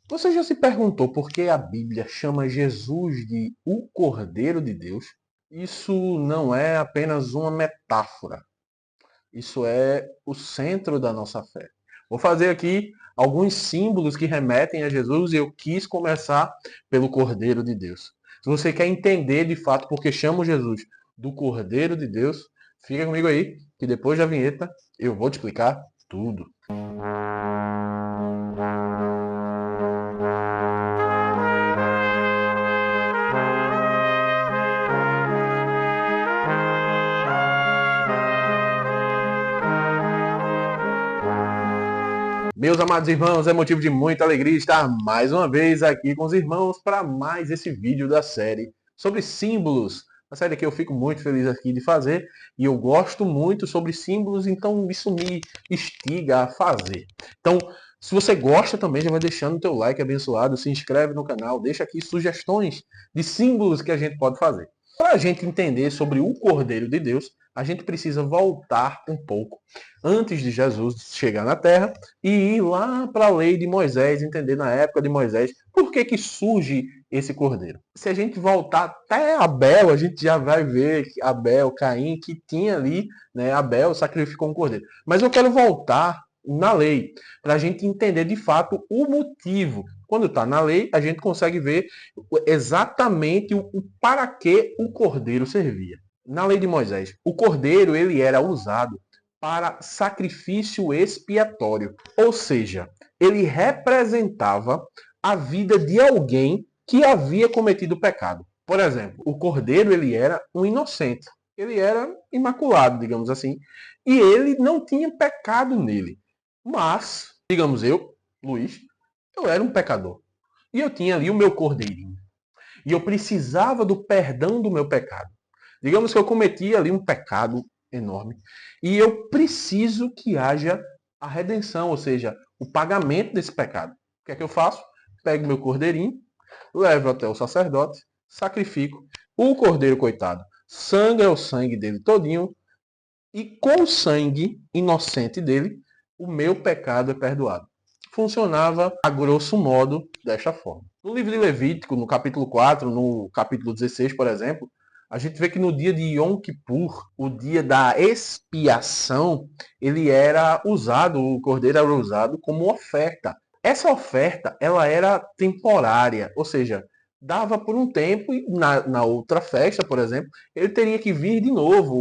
Você já se perguntou por que a Bíblia chama Jesus de o Cordeiro de Deus? Isso não é apenas uma metáfora. Isso é o centro da nossa fé. Vou fazer aqui alguns símbolos que remetem a Jesus e eu quis começar pelo Cordeiro de Deus. Se você quer entender de fato por que chamo Jesus do Cordeiro de Deus, fica comigo aí, que depois da vinheta eu vou te explicar tudo. Meus amados irmãos, é motivo de muita alegria estar mais uma vez aqui com os irmãos para mais esse vídeo da série sobre símbolos. Uma série que eu fico muito feliz aqui de fazer e eu gosto muito sobre símbolos, então isso me instiga a fazer. Então, se você gosta também, já vai deixando o teu like abençoado, se inscreve no canal, deixa aqui sugestões de símbolos que a gente pode fazer. Para a gente entender sobre o Cordeiro de Deus, a gente precisa voltar um pouco antes de Jesus chegar na Terra e ir lá para a lei de Moisés, entender na época de Moisés por que surge esse cordeiro. Se a gente voltar até Abel, a gente já vai ver que Abel, Caim, que tinha ali, né, Abel sacrificou um cordeiro. Mas eu quero voltar na lei, para a gente entender de fato o motivo. Quando está na lei, a gente consegue ver exatamente o para que o cordeiro servia. Na lei de Moisés, o cordeiro ele era usado para sacrifício expiatório. Ou seja, ele representava a vida de alguém que havia cometido pecado. Por exemplo, o cordeiro ele era um inocente. Ele era imaculado, digamos assim. E ele não tinha pecado nele. Mas, digamos eu, Luiz, eu era um pecador. E eu tinha ali o meu cordeirinho. E eu precisava do perdão do meu pecado. Digamos que eu cometi ali um pecado enorme e eu preciso que haja a redenção, ou seja, o pagamento desse pecado. O que é que eu faço? Pego meu cordeirinho, levo até o sacerdote, sacrifico o cordeiro, coitado. Sangue é o sangue dele todinho e com o sangue inocente dele, o meu pecado é perdoado. Funcionava, a grosso modo, desta forma. No livro de Levítico, no capítulo 4, no capítulo 16, por exemplo, a gente vê que no dia de Yom Kippur, o dia da expiação, ele era usado, o cordeiro era usado como oferta. Essa oferta, ela era temporária, ou seja, dava por um tempo e na outra festa, por exemplo, ele teria que vir de novo,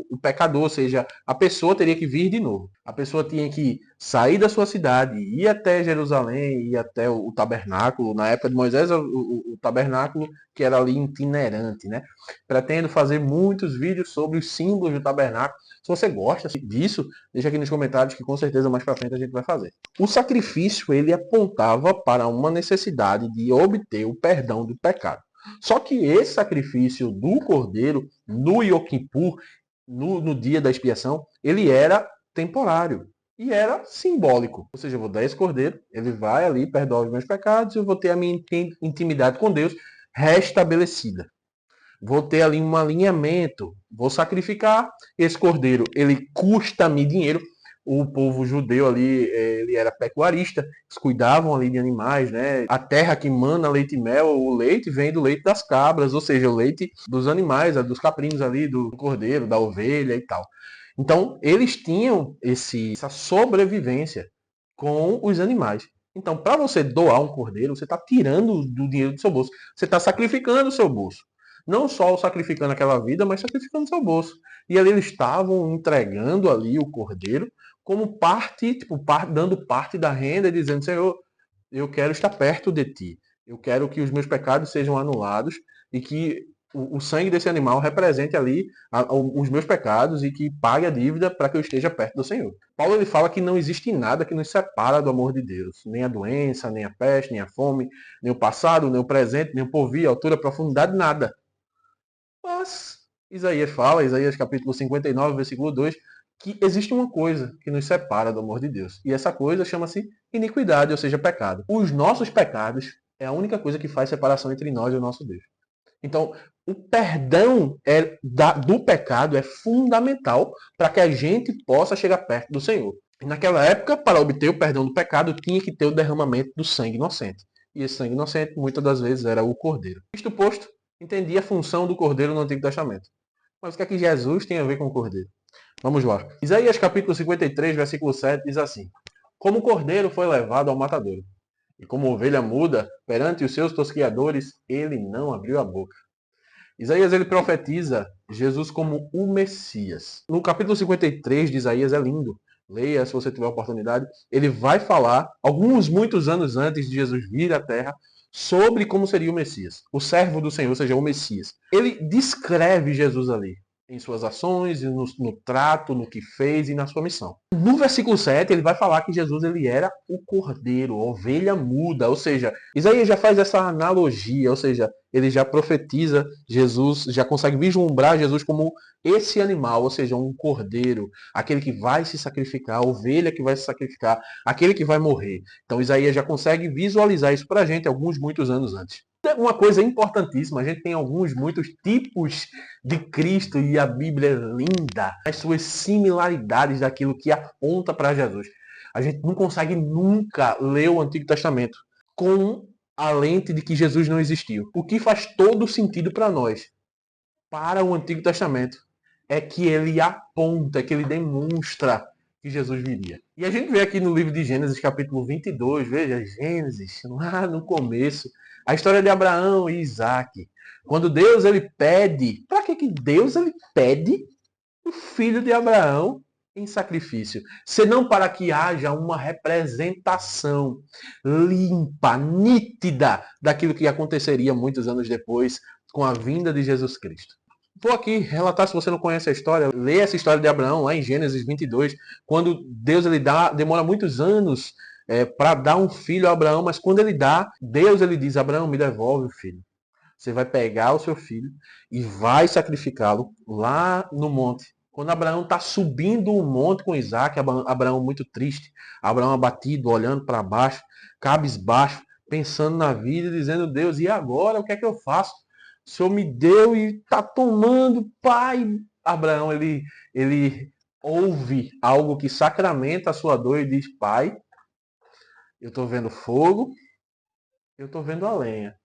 o pecador, ou seja, a pessoa teria que vir de novo. A pessoa tinha que sair da sua cidade, ir até Jerusalém, ir até o tabernáculo. Na época de Moisés, o tabernáculo que era ali itinerante, né? Pretendo fazer muitos vídeos sobre os símbolos do tabernáculo. Se você gosta disso, deixa aqui nos comentários que com certeza mais para frente a gente vai fazer. O sacrifício, ele apontava para uma necessidade de obter o perdão do pecado. Só que esse sacrifício do cordeiro no Yom Kippur, no dia da expiação, ele era temporário e era simbólico. Ou seja, eu vou dar esse cordeiro, ele vai ali perdoar os meus pecados e eu vou ter a minha intimidade com Deus restabelecida. Vou ter ali um alinhamento, vou sacrificar esse cordeiro, ele custa-me dinheiro. O povo judeu ali, ele era pecuarista, eles cuidavam ali de animais, né? A terra que mana leite e mel, o leite vem do leite das cabras, ou seja, o leite dos animais, dos caprinos ali, do cordeiro, da ovelha e tal. Então, eles tinham essa sobrevivência com os animais. Então, para você doar um cordeiro, você está tirando do dinheiro do seu bolso. Você está sacrificando o seu bolso. Não só sacrificando aquela vida, mas sacrificando o seu bolso. E ali eles estavam entregando ali o cordeiro como parte, dando parte da renda e dizendo, Senhor, eu quero estar perto de ti. Eu quero que os meus pecados sejam anulados e que o sangue desse animal represente ali os meus pecados e que pague a dívida para que eu esteja perto do Senhor. Paulo ele fala que não existe nada que nos separa do amor de Deus. Nem a doença, nem a peste, nem a fome, nem o passado, nem o presente, nem o porvir, altura, profundidade, nada. Mas Isaías fala, Isaías capítulo 59, versículo 2, que existe uma coisa que nos separa do amor de Deus. E essa coisa chama-se iniquidade, ou seja, pecado. Os nossos pecados é a única coisa que faz separação entre nós e o nosso Deus. Então, o perdão do pecado é fundamental para que a gente possa chegar perto do Senhor. E naquela época, para obter o perdão do pecado, tinha que ter o derramamento do sangue inocente. E esse sangue inocente, muitas das vezes, era o cordeiro. Isto posto, entendia a função do cordeiro no Antigo Testamento. Mas o que é que Jesus tem a ver com o cordeiro? Vamos lá. Isaías capítulo 53, versículo 7 diz assim: Como o cordeiro foi levado ao matadouro, e como ovelha muda perante os seus tosquiadores, ele não abriu a boca. Isaías ele profetiza Jesus como o Messias. No capítulo 53 de Isaías é lindo. Leia se você tiver oportunidade. Ele vai falar, muitos anos antes de Jesus vir à Terra, sobre como seria o Messias. O servo do Senhor, ou seja, o Messias. Ele descreve Jesus ali, em suas ações, no trato, no que fez e na sua missão. No versículo 7, ele vai falar que Jesus ele era o cordeiro, a ovelha muda. Ou seja, Isaías já faz essa analogia, ou seja, ele já profetiza Jesus, já consegue vislumbrar Jesus como esse animal, ou seja, um cordeiro, aquele que vai se sacrificar, a ovelha que vai se sacrificar, aquele que vai morrer. Então Isaías já consegue visualizar isso para a gente muitos anos antes. Uma coisa importantíssima, a gente tem muitos tipos de Cristo e a Bíblia é linda, as suas similaridades daquilo que aponta para Jesus. A gente não consegue nunca ler o Antigo Testamento com a lente de que Jesus não existiu. O que faz todo sentido para nós, para o Antigo Testamento, é que ele aponta, que ele demonstra que Jesus viria. E a gente vê aqui no livro de Gênesis, capítulo 22, veja, Gênesis, lá no começo, a história de Abraão e Isaac. Quando Deus ele pede, para que Deus ele pede o filho de Abraão em sacrifício, senão para que haja uma representação limpa, nítida daquilo que aconteceria muitos anos depois com a vinda de Jesus Cristo. Vou aqui relatar, se você não conhece a história, lê essa história de Abraão lá em Gênesis 22, quando Deus ele demora muitos anos para dar um filho a Abraão, mas quando ele dá, Deus ele diz: Abraão, me devolve o filho. Você vai pegar o seu filho e vai sacrificá-lo lá no monte. Quando Abraão está subindo o monte com Isaac, Abraão muito triste, Abraão abatido, olhando para baixo, cabisbaixo, pensando na vida, dizendo: Deus, e agora o que é que eu faço? O Senhor me deu e está tomando, pai. Abraão, ele ouve algo que sacramenta a sua dor e diz: Pai, eu estou vendo fogo, eu estou vendo a lenha.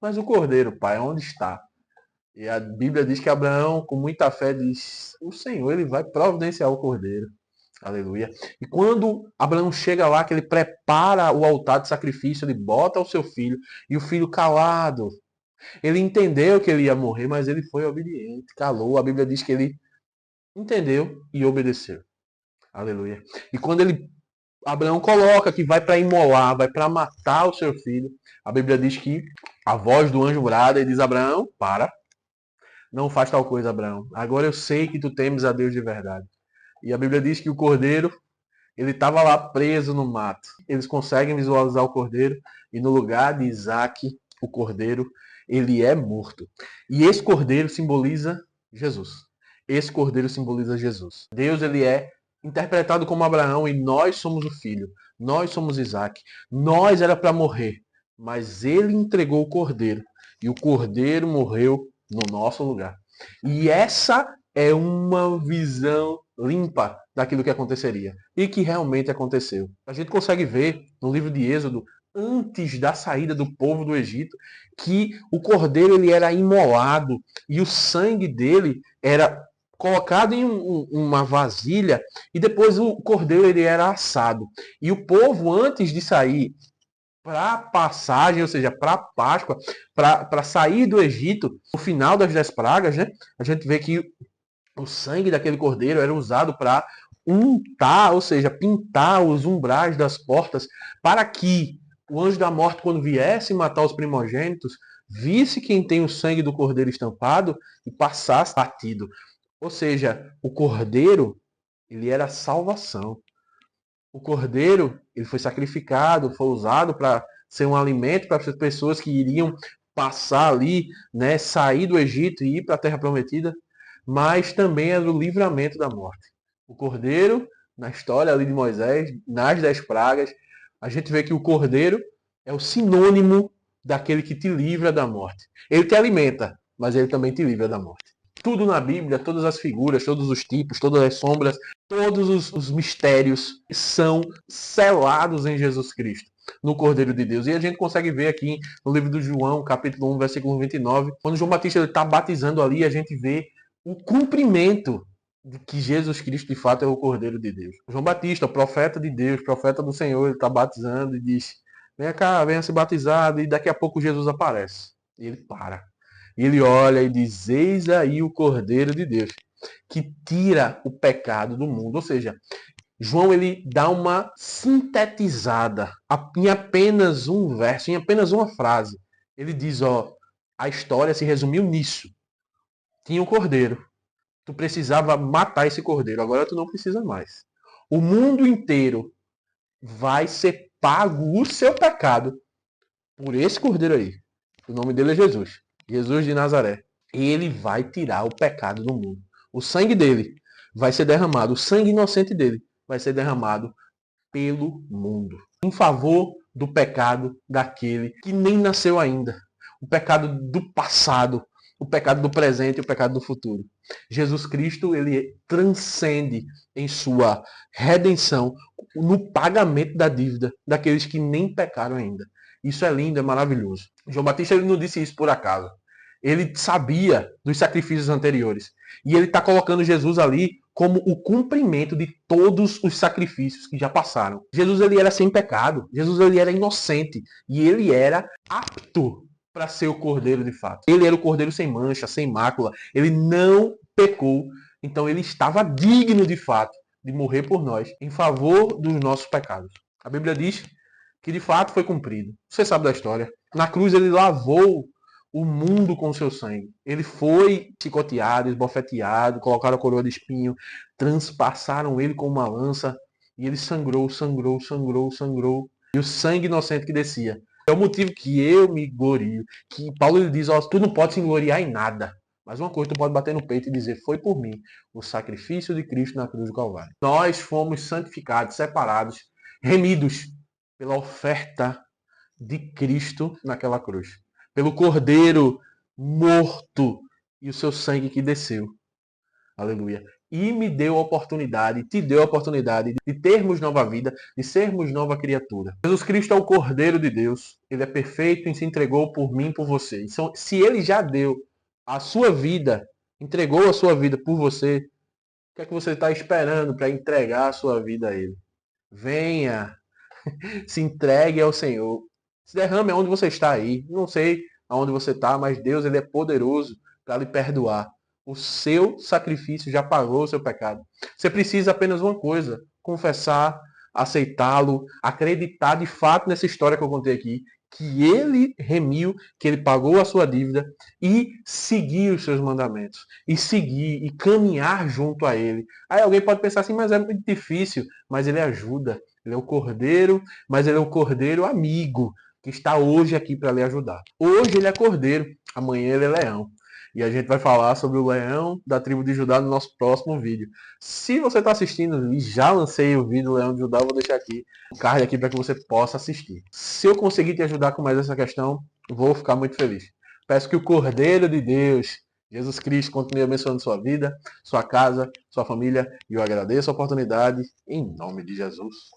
Mas o cordeiro, pai, onde está? E a Bíblia diz que Abraão, com muita fé, diz: o Senhor ele vai providenciar o cordeiro. Aleluia. E quando Abraão chega lá, que ele prepara o altar de sacrifício, ele bota o seu filho, e o filho calado. Ele entendeu que ele ia morrer, mas ele foi obediente, calou. A Bíblia diz que ele entendeu e obedeceu. Aleluia. E quando Abraão coloca que vai para imolar, vai para matar o seu filho, a Bíblia diz que a voz do anjo brada e diz: Abraão, para. Não faz tal coisa, Abraão. Agora eu sei que tu temes a Deus de verdade. E a Bíblia diz que o cordeiro, ele estava lá preso no mato. Eles conseguem visualizar o cordeiro e no lugar de Isaac, o cordeiro, ele é morto. E esse cordeiro simboliza Jesus. Esse cordeiro simboliza Jesus. Deus, ele é interpretado como Abraão e nós somos o filho. Nós somos Isaac. Nós era para morrer, mas ele entregou o cordeiro. E o cordeiro morreu no nosso lugar. E essa é uma visão limpa daquilo que aconteceria e que realmente aconteceu. A gente consegue ver no livro de Êxodo, antes da saída do povo do Egito, que o cordeiro ele era imolado e o sangue dele era colocado em uma vasilha e depois o cordeiro ele era assado. E o povo, antes de sair para a passagem, ou seja, para a Páscoa, para sair do Egito, no final das 10 pragas, né, a gente vê que o sangue daquele cordeiro era usado para untar, ou seja, pintar os umbrais das portas, para que o anjo da morte, quando viesse matar os primogênitos, visse quem tem o sangue do cordeiro estampado e passasse batido. Ou seja, o cordeiro, ele era salvação. O cordeiro, ele foi sacrificado, foi usado para ser um alimento para as pessoas que iriam passar ali, né, sair do Egito e ir para a Terra Prometida, mas também era o livramento da morte. O cordeiro, na história ali de Moisés, nas 10 pragas, a gente vê que o cordeiro é o sinônimo daquele que te livra da morte. Ele te alimenta, mas ele também te livra da morte. Tudo na Bíblia, todas as figuras, todos os tipos, todas as sombras, todos os mistérios são selados em Jesus Cristo, no Cordeiro de Deus. E a gente consegue ver aqui no livro do João, capítulo 1, versículo 29, quando João Batista está batizando ali, a gente vê o cumprimento de que Jesus Cristo de fato é o Cordeiro de Deus. João Batista, profeta de Deus, profeta do Senhor, ele está batizando e diz: vem cá, venha se batizar, e daqui a pouco Jesus aparece. E ele para. E ele olha e diz: eis aí o Cordeiro de Deus, que tira o pecado do mundo. Ou seja, João ele dá uma sintetizada em apenas um verso, em apenas uma frase. Ele diz: ó, a história se resumiu nisso. Tinha um cordeiro. Tu precisava matar esse cordeiro. Agora tu não precisa mais. O mundo inteiro vai ser pago o seu pecado por esse cordeiro aí. O nome dele é Jesus. Jesus de Nazaré. Ele vai tirar o pecado do mundo. O sangue dele vai ser derramado. O sangue inocente dele vai ser derramado pelo mundo. Em favor do pecado daquele que nem nasceu ainda. O pecado do passado. O pecado do presente e o pecado do futuro. Jesus Cristo, ele transcende em sua redenção no pagamento da dívida daqueles que nem pecaram ainda. Isso é lindo, é maravilhoso. João Batista ele não disse isso por acaso. Ele sabia dos sacrifícios anteriores. E ele está colocando Jesus ali como o cumprimento de todos os sacrifícios que já passaram. Jesus ele era sem pecado. Jesus ele era inocente. E ele era apto para ser o cordeiro de fato. Ele era o cordeiro sem mancha, sem mácula. Ele não pecou. Então ele estava digno de fato de morrer por nós em favor dos nossos pecados. A Bíblia diz que de fato foi cumprido. Você sabe da história. Na cruz ele lavou o mundo com seu sangue. Ele foi chicoteado, esbofeteado, colocaram a coroa de espinho, transpassaram ele com uma lança e ele sangrou, sangrou, sangrou, sangrou. E o sangue inocente que descia. É o motivo que eu me glorio. Que Paulo ele diz, ó, tu não pode se gloriar em nada. Mas uma coisa tu pode bater no peito e dizer, foi por mim o sacrifício de Cristo na cruz do Calvário. Nós fomos santificados, separados, remidos pela oferta de Cristo naquela cruz. Pelo Cordeiro morto e o seu sangue que desceu. Aleluia. E me deu a oportunidade, te deu a oportunidade de termos nova vida, de sermos nova criatura. Jesus Cristo é o Cordeiro de Deus. Ele é perfeito e se entregou por mim e por você. Então, se ele já deu a sua vida, entregou a sua vida por você, o que é que você está esperando para entregar a sua vida a ele? Venha, se entregue ao Senhor. Se derrame aonde você está aí. Não sei aonde você está, mas Deus ele é poderoso para lhe perdoar. O seu sacrifício já pagou o seu pecado. Você precisa apenas uma coisa: confessar, aceitá-lo, acreditar de fato nessa história que eu contei aqui, que ele remiu, que ele pagou a sua dívida e seguir os seus mandamentos. E seguir e caminhar junto a ele. Aí alguém pode pensar assim, mas é muito difícil. Mas ele ajuda. Ele é o cordeiro, mas ele é o cordeiro amigo, que está hoje aqui para lhe ajudar. Hoje ele é cordeiro, amanhã ele é leão. E a gente vai falar sobre o leão da tribo de Judá no nosso próximo vídeo. Se você está assistindo e já lancei o vídeo do leão de Judá, eu vou deixar aqui o card aqui para que você possa assistir. Se eu conseguir te ajudar com mais essa questão, vou ficar muito feliz. Peço que o Cordeiro de Deus, Jesus Cristo, continue abençoando sua vida, sua casa, sua família. E eu agradeço a oportunidade em nome de Jesus.